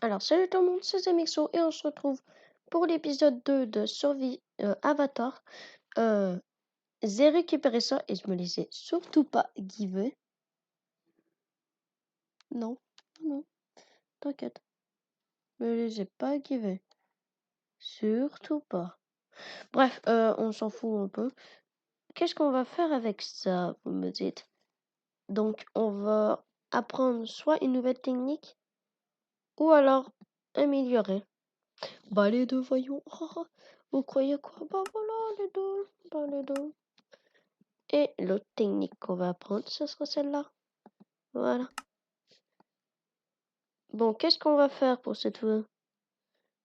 Alors, salut tout le monde, c'est Zemixo et on se retrouve pour l'épisode 2 de Survie Avatar. J'ai récupéré ça et je me laissais surtout pas giver. Non, non, t'inquiète. Je me laissais pas giver. Surtout pas. Bref, on s'en fout un peu. Qu'est-ce qu'on va faire avec ça, vous me dites? Donc, on va apprendre soit une nouvelle technique ou alors améliorer. Bah, les deux, voyons. Vous croyez quoi? Bah, voilà, les deux. Bah, les deux. Et l'autre technique qu'on va apprendre, ce sera celle-là. Voilà. Bon, qu'est-ce qu'on va faire pour cette fois?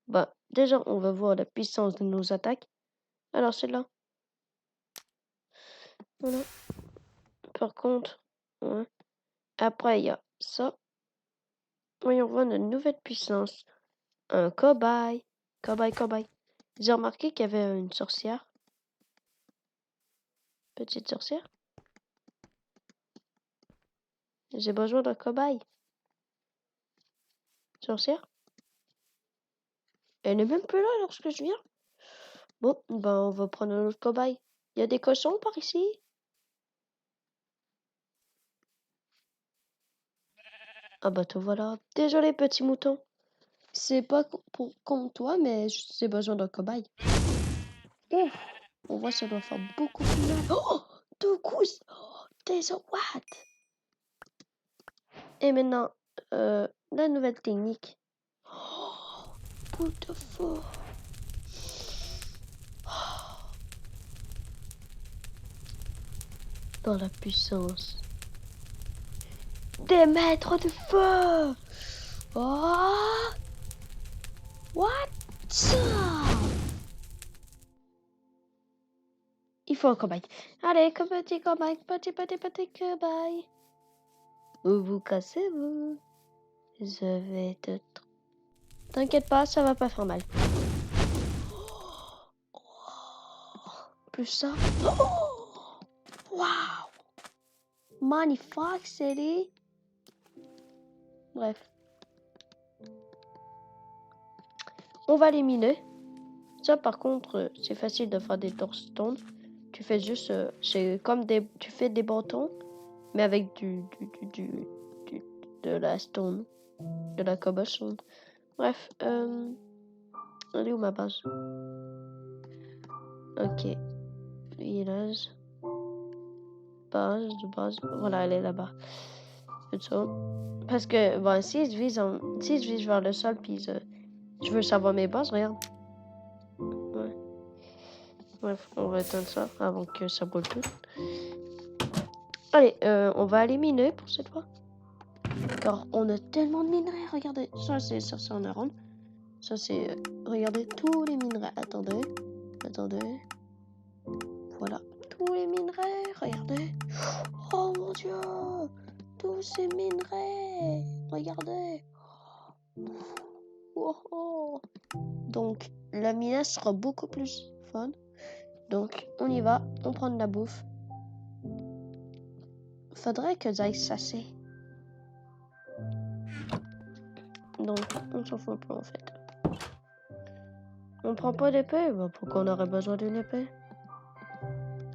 Bah, déjà, on va voir la puissance de nos attaques. Alors, celle-là. Voilà. Par contre, ouais. Après, il y a ça. Voyons voir notre nouvelle puissance. Un cobaye. Cobaye. J'ai remarqué qu'il y avait une sorcière. Petite sorcière. J'ai besoin d'un cobaye. Sorcière. Elle n'est même plus là lorsque je viens. Bon, ben on va prendre un autre cobaye. Il y a des cochons par ici? Ah bah te voilà. Désolé petit mouton. C'est pas comme toi, mais j'ai besoin d'un cobaye. Ouf, on voit ça doit faire beaucoup plus mal. Oh, deux coups. Oh, des what? Et maintenant, la nouvelle technique. Oh, what the fuck? Dans la puissance des maîtres du feu. Oh, what? Il faut un cobaye. Allez, petit cobaye, petit cobaye. Où vous cassez-vous? Je vais te... T'inquiète pas, ça va pas faire mal. Plus ça. Waouh! Magnifique, c'est Bref. On va les miner. Ça, par contre, c'est facile de faire des tourstones. Tu fais juste... c'est comme des... Tu fais des bâtons, mais avec de la stone. De la cobblestone. Bref, elle est où ma base? Ok. Village. Base. Voilà, elle est là-bas. C'est ça. Parce que, bon, si je vise vers le sol, puis je veux savoir mes bases, regarde. Ouais. Bref, on va éteindre ça avant que ça brûle tout. Allez, on va aller miner pour cette fois. Car on a tellement de minerais, regardez. Ça, c'est en iron. Ça, c'est... regardez tous les minerais. Attendez. Voilà. Tous les minerais, regardez. Oh mon Dieu. Tous ces minerais. Regardez. Oh. Donc, la minace sera beaucoup plus fun. Donc, on y va. On prend de la bouffe. Faudrait que j'aille chasser. Donc, on s'en fout un peu en fait. On prend pas d'épée? Bah, pourquoi on aurait besoin d'une épée?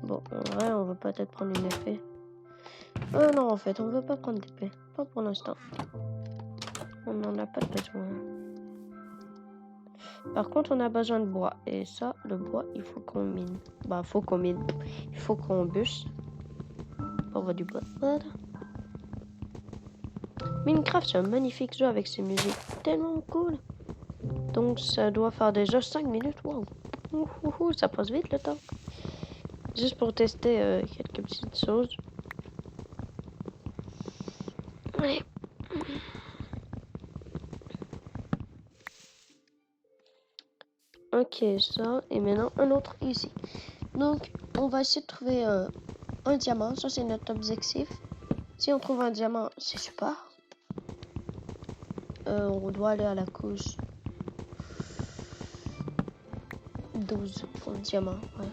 Bon, en vrai, on va peut-être prendre une épée. Non, en fait, on veut pas prendre d'épée. Pas pour l'instant. On n'en a pas besoin. Par contre, on a besoin de bois. Et ça, le bois, il faut qu'on mine. Bah, faut qu'on mine. Il faut qu'on bûche. Pour avoir du bois. Voilà. Minecraft, c'est un magnifique jeu avec ses musiques tellement cool. Donc, ça doit faire déjà 5 minutes. Wow. Ça passe vite le temps. Juste pour tester quelques petites choses. Allez. Ok, ça. Et maintenant, un autre ici. Donc, on va essayer de trouver un diamant. Ça, c'est notre objectif. Si on trouve un diamant, c'est super. On doit aller à la couche 12 pour le diamant. Ouais.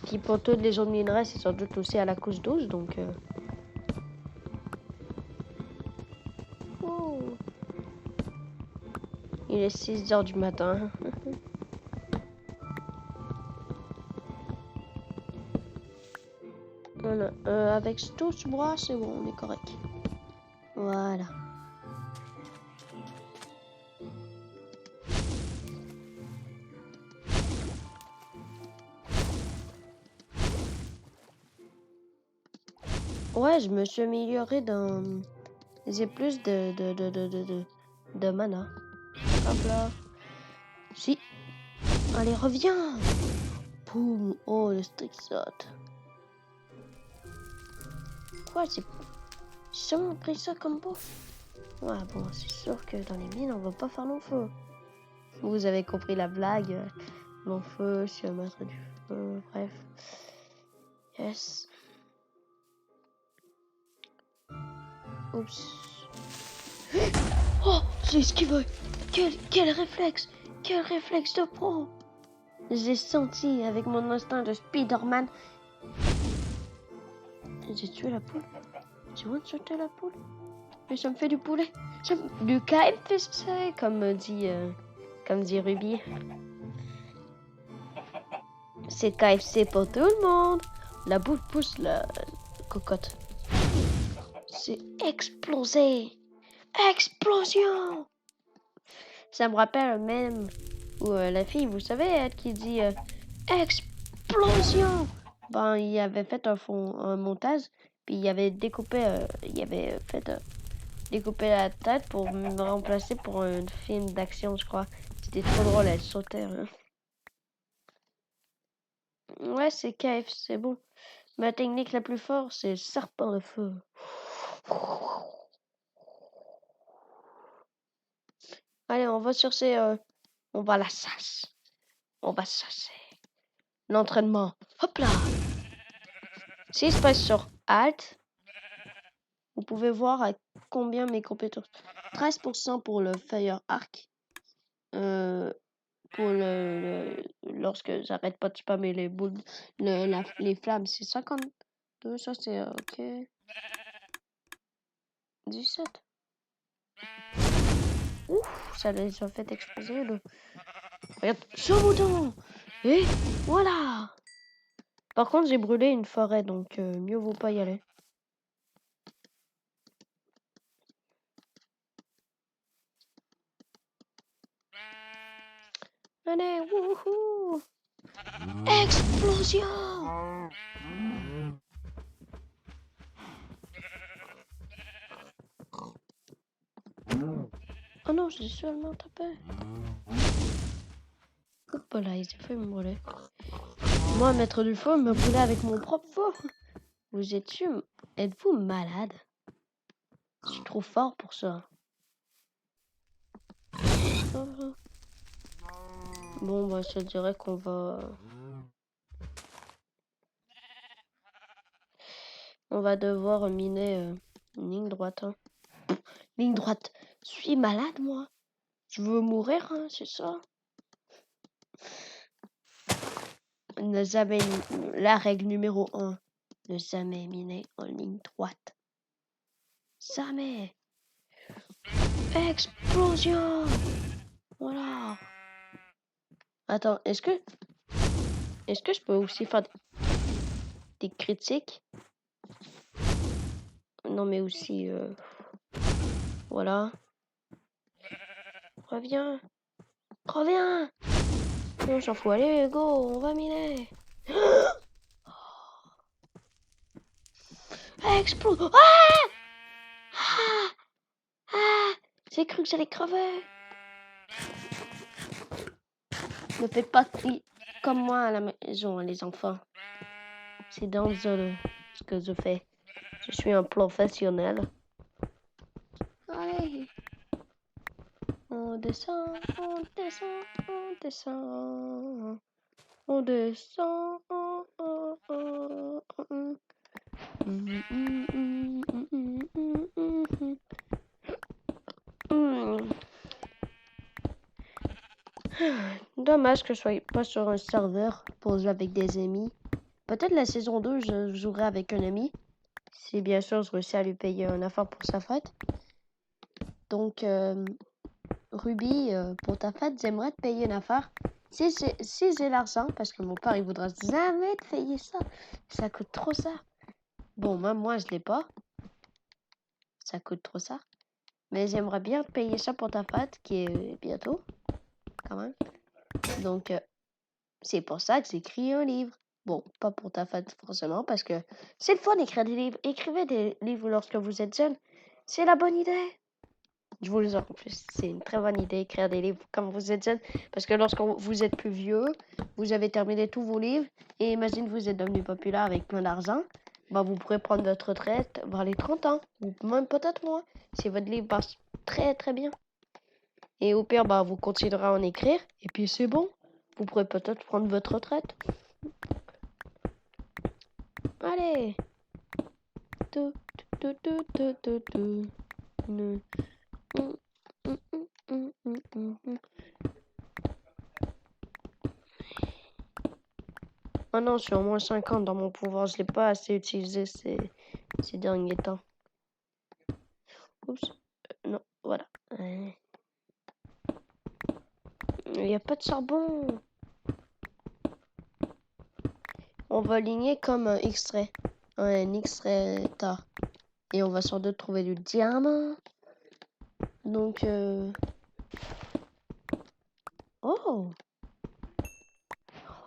Puis pour tous les autres minerais, c'est sans doute aussi à la couche 12. Donc, oh. Il est 6h du matin. Voilà. Avec tout ce bois, c'est bon, on est correct. Voilà. Ouais, je me suis amélioré dans... J'ai plus de mana. Hop là. Si. Allez, reviens. Boum. Oh, le stick saute. Quoi, c'est... J'ai seulement pris ça comme bouffe. Ouais, bon, c'est sûr que dans les mines, on va pas faire long feu. Vous avez compris la blague. Long feu, je suis un maître du feu, bref. Yes. Oups. Oh, j'ai esquivé. Quel réflexe. Quel réflexe de pro. J'ai senti avec mon instinct de Spider-Man. J'ai tué la poule. J'ai one-shoté la poule. Mais ça me fait du poulet. Du KFC, comme dit Ruby. C'est KFC pour tout le monde. La boule pousse la cocotte. C'est explosé. Explosion. Ça me rappelle même où la fille, vous savez, elle qui dit explosion. Ben, il avait fait un montage, puis il avait découpé, découpé la tête pour me remplacer pour un film d'action, je crois. C'était trop drôle, elle sautait. Hein. Ouais, c'est KF, c'est bon. Ma technique la plus forte, c'est le serpent de feu. Allez, on va chercher, on va à la chasse. On va chasser. L'entraînement. Hop là. Si je passe sur Alt, vous pouvez voir à combien mes compétences. 13% pour le Fire Arc. Pour lorsque j'arrête pas de spammer les boules, les flammes, c'est 52. Ça, c'est ok. 17. Ouf, ça les a fait exploser. Regarde, ce bouton. Et voilà. Par contre, j'ai brûlé une forêt, donc mieux vaut pas y aller. Allez, wouhou! Explosion! Oh non, j'ai seulement tapé. Hop là, il s'est fait me brûler. Moi, maître du feu, me brûler avec mon propre feu. Êtes-vous malade? Je suis trop fort pour ça. Bon, bah, je dirais qu'on va... On va devoir miner une ligne droite. Hein. Ligne droite. Je suis malade, moi. Je veux mourir, hein, c'est ça. Ne jamais... La règle numéro 1. Ne jamais miner en ligne droite. Jamais. Explosion. Voilà. Attends, est-ce que je peux aussi faire des critiques? Non, mais aussi... Voilà. Reviens. Reviens. Non, j'en fous. Allez, go, on va miner. Explose. Ah! Ah! Ah! J'ai cru que j'allais crever. Ne faites pas comme moi à la maison, les enfants. C'est dangereux ce que je fais. Je suis un professionnel. Allez. On descend, on descend, on descend. On descend. Dommage que je sois pas sur un serveur pour jouer avec des amis. Peut-être la saison 2, je jouerai avec un ami. Si bien sûr je réussis à lui payer un affaire pour sa fête. Donc, Ruby, pour ta fête, j'aimerais te payer une affaire. Si j'ai l'argent, parce que mon père, il voudra jamais te payer ça. Ça coûte trop ça. Bon, même moi, je l'ai pas. Ça coûte trop ça. Mais j'aimerais bien te payer ça pour ta fête, qui est bientôt, quand même. Donc, c'est pour ça que j'écris un livre. Bon, pas pour ta fête, forcément, parce que c'est le fun d'écrire des livres. Écrivez des livres lorsque vous êtes jeune. C'est la bonne idée. Je vous le dis en plus, c'est une très bonne idée d'écrire des livres quand vous êtes jeune. Parce que lorsque vous êtes plus vieux, vous avez terminé tous vos livres. Et imagine vous êtes devenu populaire avec plein d'argent. Bah, vous pourrez prendre votre retraite vers les 30 ans. Ou même peut-être moins. Si votre livre passe très très bien. Et au pire, bah, vous continuerez à en écrire. Et puis c'est bon. Vous pourrez peut-être prendre votre retraite. Allez. Oh non, je suis en moins 50 dans mon pouvoir. Je l'ai pas assez utilisé ces derniers temps. Oups. Non, voilà. Il n'y a pas de charbon. On va aligner comme un extrait. Un extrait tas. Et on va sans doute trouver du diamant. Donc, oh!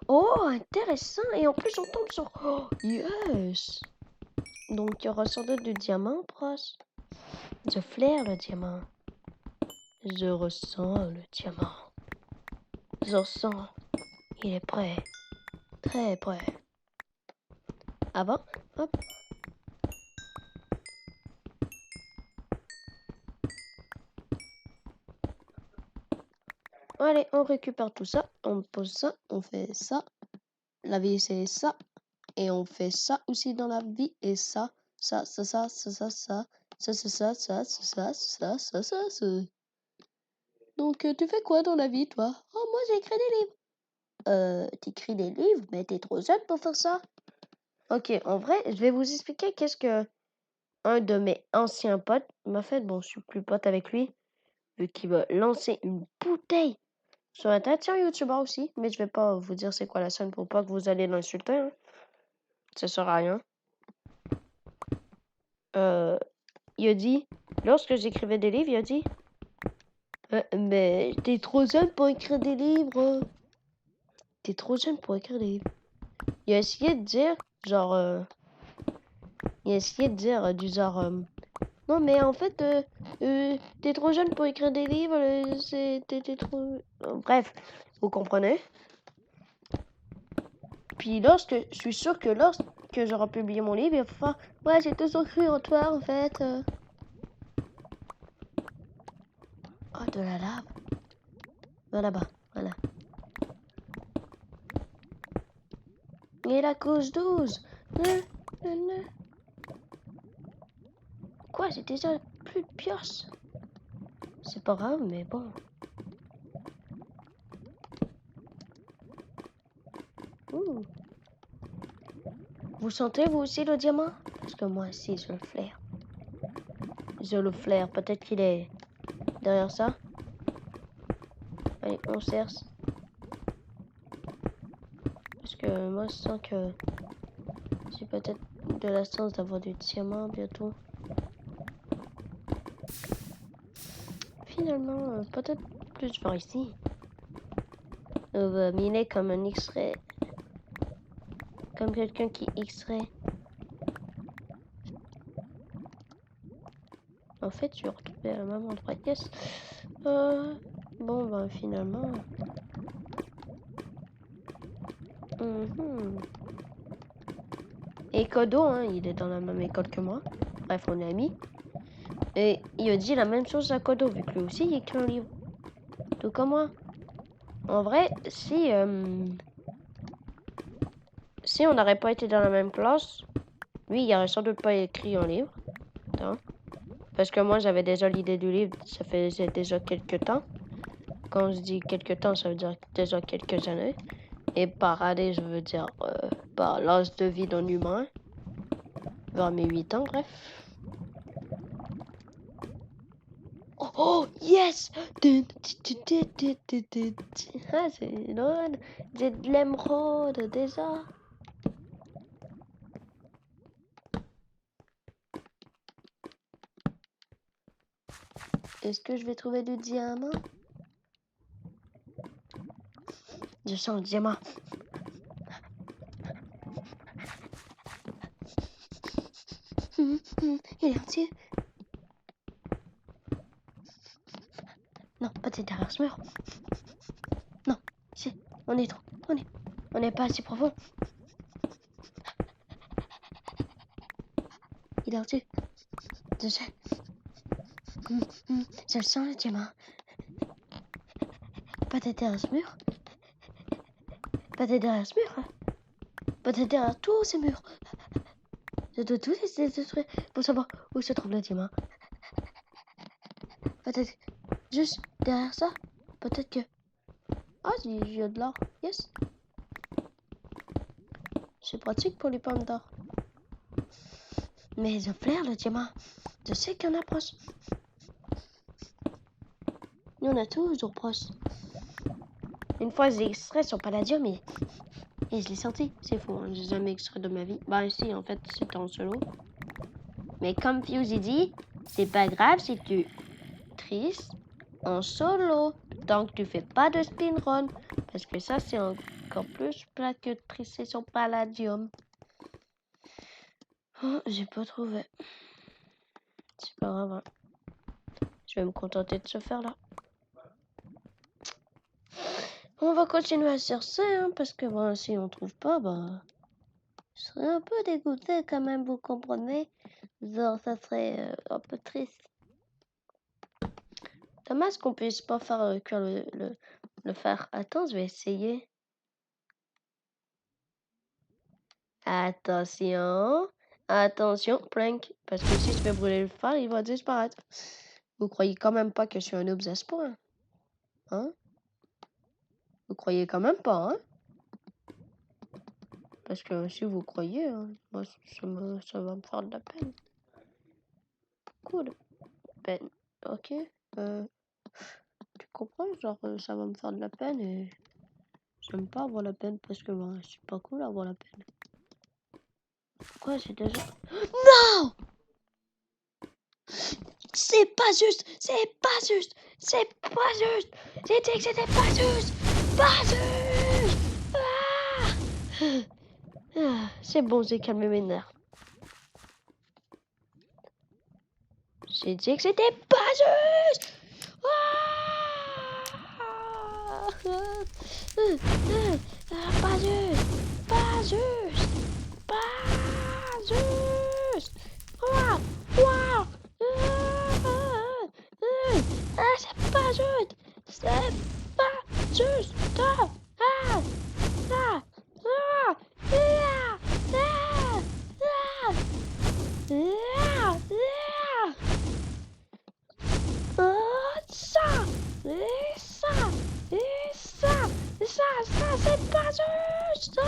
Oh, intéressant! Et en plus, on tombe sur... Oh, yes! Donc, il y aura sans doute du diamant, proche. Je flaire le diamant. Je ressens le diamant. Je ressens. Il est prêt. Très prêt. Ah bon? Hop. Allez, on récupère tout ça. On pose ça. On fait ça. La vie, c'est ça. Et on fait ça aussi dans la vie. Et ça. Ça, ça, ça, ça, ça, ça. Ça, ça, ça, ça, ça, ça, ça, ça, ça. Donc, tu fais quoi dans la vie, toi? Oh, moi, j'écris des livres. T'écris des livres? Mais t'es trop jeune pour faire ça. Ok, en vrai, je vais vous expliquer qu'est-ce que un de mes anciens potes m'a fait. Bon, je suis plus pote avec lui, vu qu'il va lancer une bouteille sur Internet. C'est un YouTuber aussi, mais je vais pas vous dire c'est quoi la chaîne pour pas que vous allez l'insulter. Hein. Ça sert à rien. Il a dit, lorsque j'écrivais des livres, il a dit mais t'es trop jeune pour écrire des livres. T'es trop jeune pour écrire des livres. Il a essayé de dire, genre, il a essayé de dire du genre, non mais en fait, t'es trop jeune pour écrire des livres, t'es trop... Bref, vous comprenez? Puis je suis sûr que lorsque j'aurai publié mon livre, il va faire, ouais, j'ai toujours cru en toi en fait. Oh, de la lave. Va là-bas, voilà. Et la couche 12. Quoi, j'ai déjà plus de pioches. C'est pas grave, mais bon. Ouh. Vous sentez vous aussi le diamant? Parce que moi aussi, je le flaire. Je le flaire. Peut-être qu'il est derrière ça. Allez, on cherche. Parce que moi, je sens que j'ai peut-être de la chance d'avoir du diamant bientôt. Finalement, peut-être plus par ici. On va miner comme un X-ray. Comme quelqu'un qui X-ray. En fait, je vais retrouver à la même endroit. Yes. Bon, ben finalement. Et Kodo, hein, il est dans la même école que moi. Bref, on est amis. Et il a dit la même chose à Kodo, vu que lui aussi il écrit un livre. Tout comme moi. En vrai, si on n'aurait pas été dans la même classe, lui, il aurait sans doute pas écrit un livre. Hein? Parce que moi, j'avais déjà l'idée du livre, ça faisait déjà quelques temps. Quand je dis quelques temps, ça veut dire déjà quelques années. Et par année, je veux dire par l'âge de vie d'un humain. Vers mes 8 ans, bref. Oh, yes! Ah, c'est drôle. J'ai de l'émeraude déjà. Est-ce que je vais trouver du diamant? Je sens le diamant. Il est entier. Non, peut-être derrière ce mur. Non, ici. On est trop. On n'est pas assez profond. Il est entier. Je sais. Je sens le diamant. Peut-être derrière ce mur. Peut-être derrière ce mur. Peut-être derrière tous ces murs. Je dois tous les détruire pour savoir où se trouve le diamant. Peut-être juste derrière ça. Peut-être que... Ah, il y a de l'or. Yes. C'est pratique pour les pommes d'or. Mais je flaire le diamant. Je sais qu'il y en a proche. Il y en a toujours proche. Une fois, j'ai extrait son palladium et je l'ai sorti. C'est faux, hein. J'ai jamais extrait de ma vie. Bah si, en fait, c'était en solo. Mais comme Fusey dit, c'est pas grave si tu tristes en solo. Tant que tu fais pas de spin run. Parce que ça, c'est encore plus plat que de trister son palladium. Oh, j'ai pas trouvé. C'est pas grave. Hein. Je vais me contenter de ce faire là. On va continuer à chercher, hein, parce que bon, si on trouve pas, bah, je serais un peu dégoûté quand même, vous comprenez? Genre, ça serait un peu triste. Dommage qu'on puisse pas faire cuire le fer. Attends, je vais essayer. Attention. Attention, prank. Parce que si je fais brûler le fer, il va disparaître. Vous croyez quand même pas que je suis un obs à ce point? Hein? Vous croyez quand même pas, hein? Parce que si vous croyez, hein, moi, ça va me faire de la peine. Cool. Peine. Ok. Tu comprends? Genre, ça va me faire de la peine et j'aime pas avoir la peine parce que ben, c'est pas cool avoir la peine. Quoi, c'est déjà... Non! C'est pas juste! C'est pas juste! C'est pas juste! J'ai dit que c'était pas juste! Pas juste! Ah! C'est bon, j'ai calmé mes nerfs. J'ai dit que c'était pas juste! Pas juste! Pas juste! Pas juste! Wow! Wow! C'est pas juste! C'est pas juste! Ça, c'est pas juste!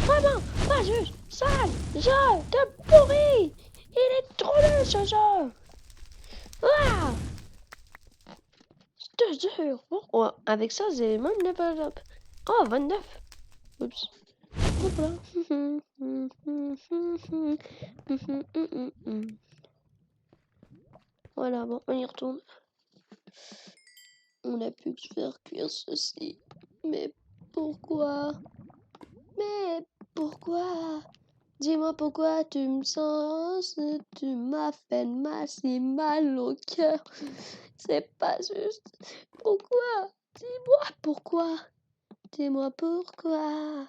Vraiment, pas juste! Sale jeu de pourri! Il est trop nul ce jeu! Ah! Je te jure! Oh, avec ça, j'ai même level up. Oh, 29! Oups. Hop là. Voilà, bon, on y retourne. On a pu faire cuire ceci. Mais pourquoi? Mais pourquoi? Dis-moi pourquoi tu me sens, tu m'as fait mal, si mal au cœur. C'est pas juste. Pourquoi? Dis-moi pourquoi? Dis-moi pourquoi?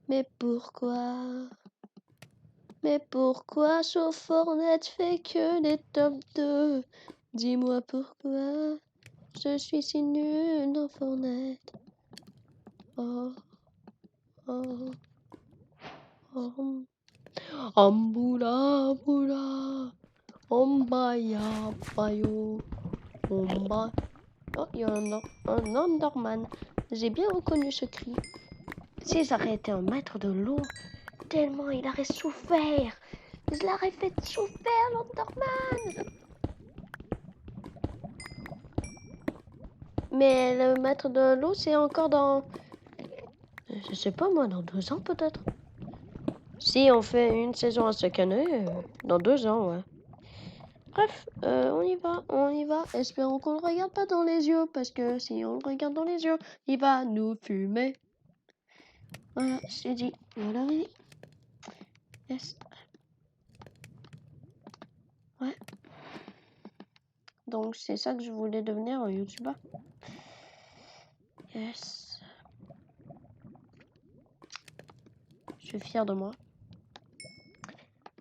Mais pourquoi? Mais pourquoi sur Fortnite fait que des top 2? Dis-moi pourquoi? Je suis si nul dans Fortnite. Oh, oh, oh. Amboula, boula, ombaya, bayo, omba. Oh, il y a un Enderman. J'ai bien reconnu ce cri. Si j'aurais été un maître de l'eau, tellement il aurait souffert. Je l'aurais fait souffrir, l'Enderman. Mais le maître de l'eau, c'est encore dans... Je sais pas moi, dans 2 ans peut-être. Si on fait une saison à chaque année, dans 2 ans, ouais. Bref, on y va. Espérons qu'on le regarde pas dans les yeux, parce que si on le regarde dans les yeux, il va nous fumer. Voilà, c'est dit. Voilà, oui. Yes. Ouais. Donc, c'est ça que je voulais devenir un YouTuber. Yes. Je suis fier de moi.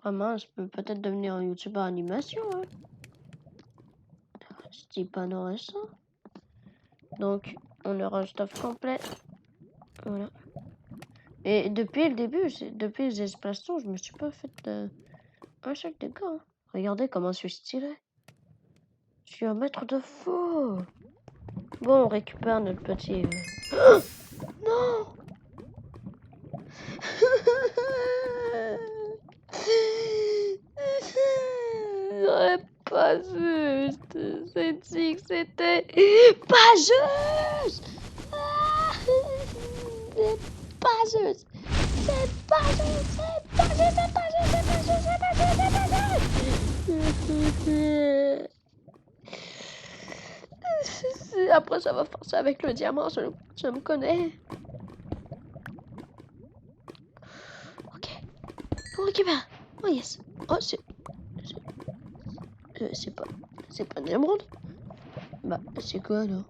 Vraiment, je peux peut-être devenir un YouTuber animation, hein. Je dis pas non à ça. Donc, on aura un stuff complet. Voilà. Et depuis le début, depuis les expressions, je me suis pas fait un seul dégât, hein. Regardez comment je suis stylé. Je suis un maître de fou. Bon, on récupère notre petit... Non. J'aurais pas juste. J'ai dit que c'était pas juste. C'est pas juste. C'est pas juste. C'est pas juste. C'est pas juste. C'est pas juste. C'est pas juste. C'est pas juste. Après, ça va forcer avec le diamant. Je me connais. Ok. On récupère. Oh yes. Oh, c'est pas une émeraude. Bah, c'est quoi alors?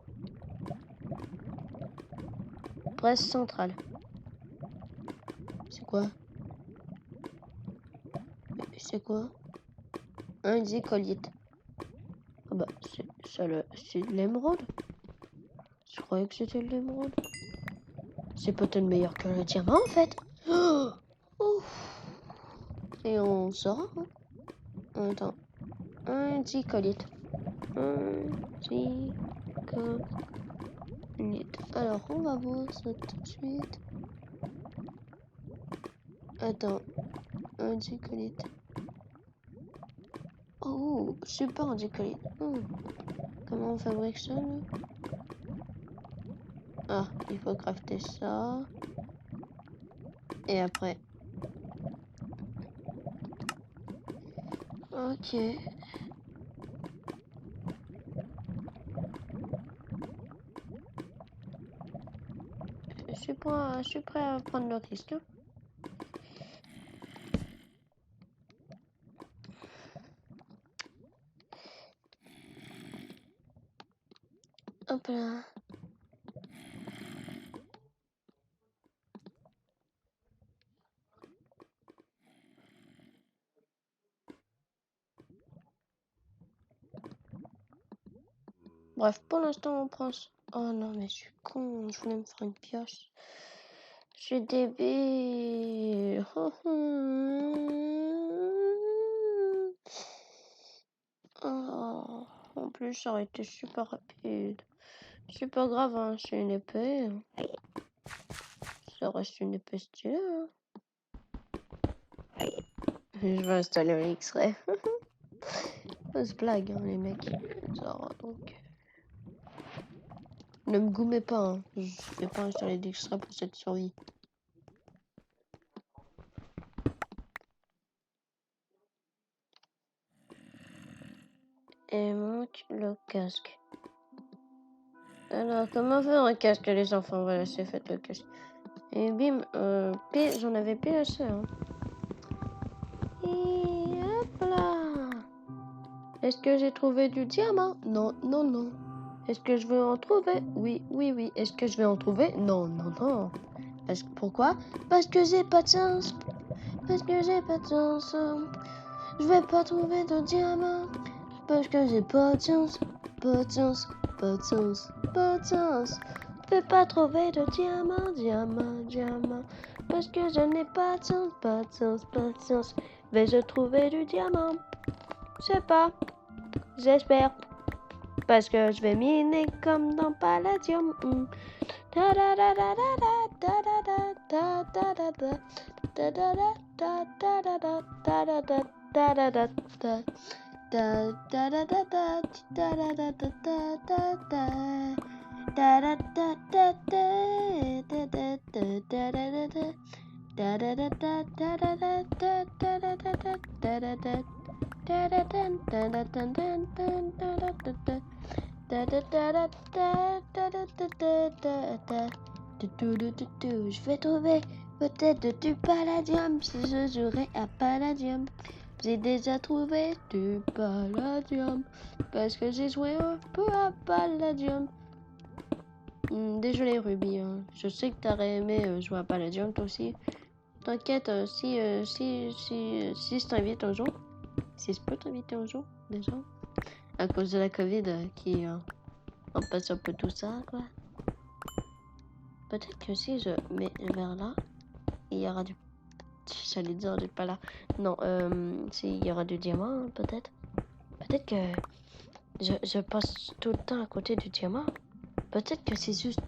Presse centrale. C'est quoi? C'est quoi? Un dicolite. Ah bah, c'est l'émeraude. Je croyais que c'était l'émeraude. C'est peut-être meilleur que le diamant en fait. Oh. Et on saura. Hein. Attends. Un dicolite. Alors, on va voir ça tout de suite. Attends. Un dicolite. Oh, super un dicolite. Comment on fabrique ça là? Ah, il faut crafter ça. Et après. Ok. Je suis prêt à prendre le risque. Hop là. Bref, pour l'instant, on prend... Oh non, mais je suis con. Je voulais me faire une pioche. Je suis débile. Oh, en plus, ça aurait été super rapide. C'est pas grave, hein, c'est une épée. Ça reste une épée stylée. Hein. Je vais installer un X-ray. C'est blague, hein, les mecs. Genre, donc... Ne me goumez pas, hein. Je vais pas installer d'X-ray pour cette survie. Et manque le casque. Alors, comment faire un casque, les enfants? Voilà, c'est fait le casque. Et bim, j'en avais pile assez, hein. Et hop là. Est-ce que j'ai trouvé du diamant? Non, non, non. Est-ce que je vais en trouver? Oui, oui, oui. Est-ce que je vais en trouver? Non, non, non. Pourquoi? Parce que j'ai pas de chance. Parce que j'ai pas de chance. Je vais pas trouver de diamant. Parce que j'ai pas de chance. Pas de chance. Pas de chance. Pas de chance. Je vais pas trouver de diamant. Diamant, diamant. Parce que je n'ai pas de chance. Pas de chance. Pas de chance. Vais-je trouver du diamant? Je sais pas. J'espère. Parce que je vais miner comme dans Palladium. Je vais trouver peut-être du palladium si je jouerai à palladium. J'ai déjà trouvé du palladium parce que j'ai joué un peu à palladium. Désolé Ruby, hein. Je sais que t'aurais aimé jouer à palladium toi aussi. T'inquiète, si je t'invite un jour, si je peux t'inviter un jour déjà, à cause de la Covid qui empêche un peu tout ça quoi. Peut-être que si je mets vers là, il y aura du... J'allais dire du pas là. Non, s'il y aura du diamant, peut-être. Peut-être que je passe tout le temps à côté du diamant. Peut-être que c'est juste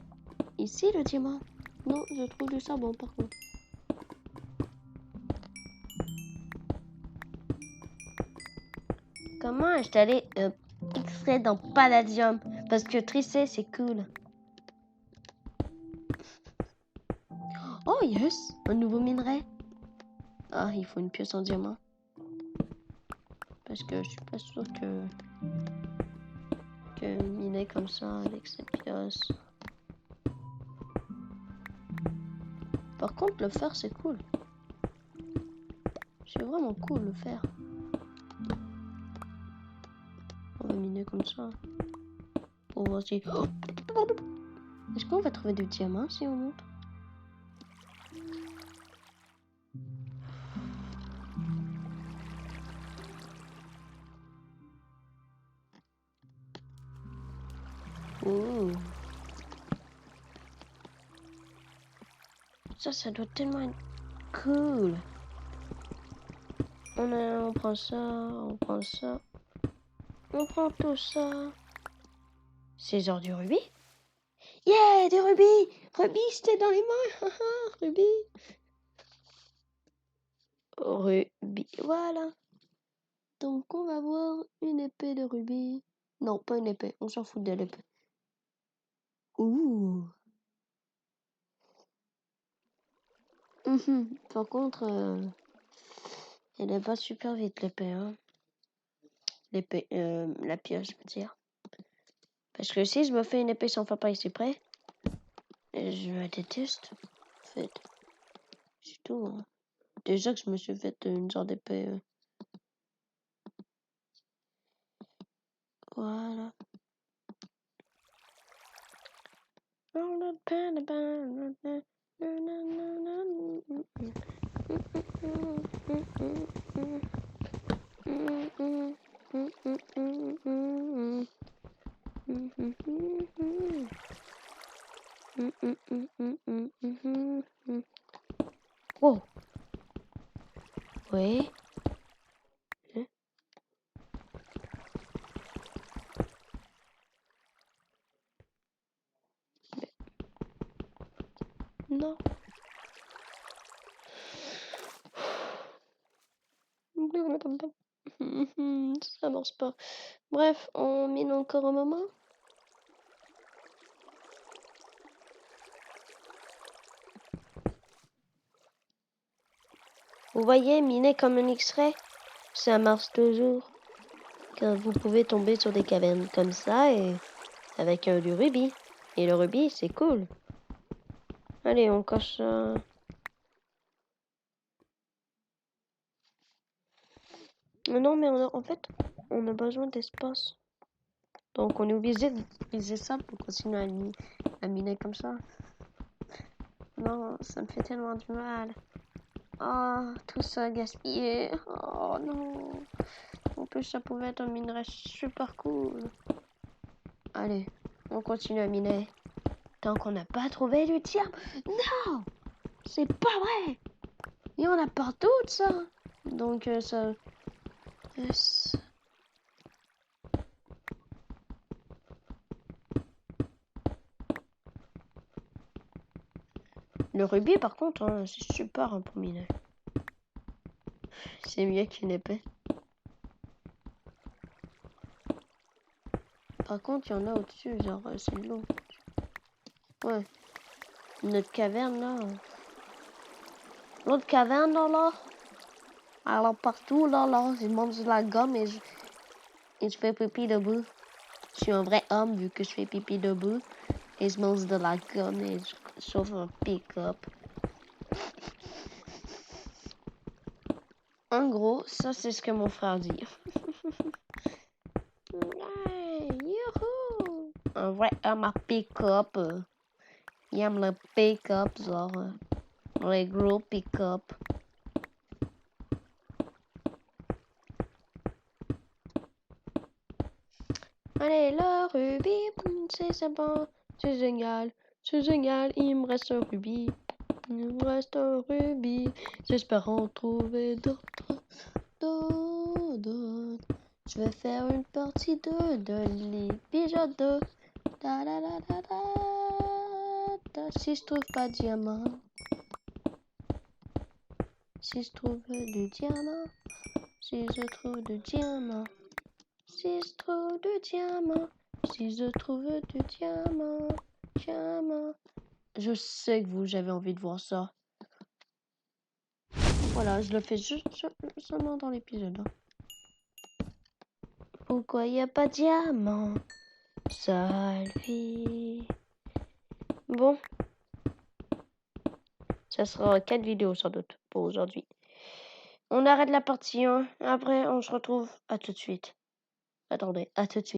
ici le diamant. Non, je trouve du charbon par contre. Comment installer extrait dans Palladium? Parce que tricher c'est cool. Oh yes, un nouveau minerai. Ah, il faut une pièce en diamant. Parce que je suis pas sûre que miner comme ça avec cette pièce. Par contre, le fer c'est cool. C'est vraiment cool le fer. On va miner comme ça. Pour voir si... Oh, est-ce qu'on va trouver du diamant si on monte? Ouh. Ça doit tellement être cool. On prend ça, on prend ça. On prend tout ça. C'est genre du rubis? Yeah, des rubis! Rubis, c'était dans les mains! Rubis! Rubis, voilà. Donc, on va voir une épée de rubis. Non, pas une épée, on s'en fout de l'épée. Ouh! Par contre, elle est pas super vite l'épée, hein. L'épée, la pioche, je veux dire. Parce que si je me fais une épée sans faire par exprès, je la déteste, en fait. C'est tout, hein. Déjà que je me suis fait une genre d'épée. Voilà. Oh. Oui. Hein? Non. Ça marche pas. Bref, on mine encore un moment. Vous voyez, miner comme un X-ray, ça marche toujours. Car vous pouvez tomber sur des cavernes comme ça et avec du rubis. Et le rubis, c'est cool. Allez, on coche ça. Non, mais en fait, on a besoin d'espace. Donc, on est obligé d'utiliser ça pour continuer à miner comme ça. Non, ça me fait tellement du mal. Oh, tout ça gaspillé. Oh non. En plus, ça pouvait être un minerai super cool. Allez, on continue à miner. Tant qu'on n'a pas trouvé du diamant. Non! C'est pas vrai! Il y en a partout de ça. Donc, ça... Yes. Le rubis, par contre, hein, c'est super pour miner. C'est mieux qu'une épée. Par contre, il y en a au-dessus, genre, c'est de l'eau. Ouais. Notre caverne, là. L'autre caverne, là. Alors, partout, là, je mange de la gomme et je fais pipi debout. Je suis un vrai homme vu que je fais pipi debout. Et je mange de la gomme et je chauffe un pick-up. En gros, ça, c'est ce que mon frère dit. Ouais, youhou! Un vrai homme à pick-up. Il aime le pick-up, genre. Les gros pick-up. Allez, le rubis, c'est bon, c'est génial, il me reste un rubis, il me reste un rubis, j'espère en trouver d'autres. Je vais faire une partie de l'épisode 2. Si je trouve pas de diamant, si je trouve du diamant, si je trouve du diamant. Si je trouve du diamant, si je trouve du diamant, diamant. Je sais que vous, j'avais envie de voir ça. Voilà, je le fais juste seulement dans l'épisode. Pourquoi il n'y a pas de diamant? Salvi. Bon. Ça sera 4 vidéos sans doute pour aujourd'hui. On arrête la partie 1. Après, on se retrouve à tout de suite. Attendez, à tout de suite.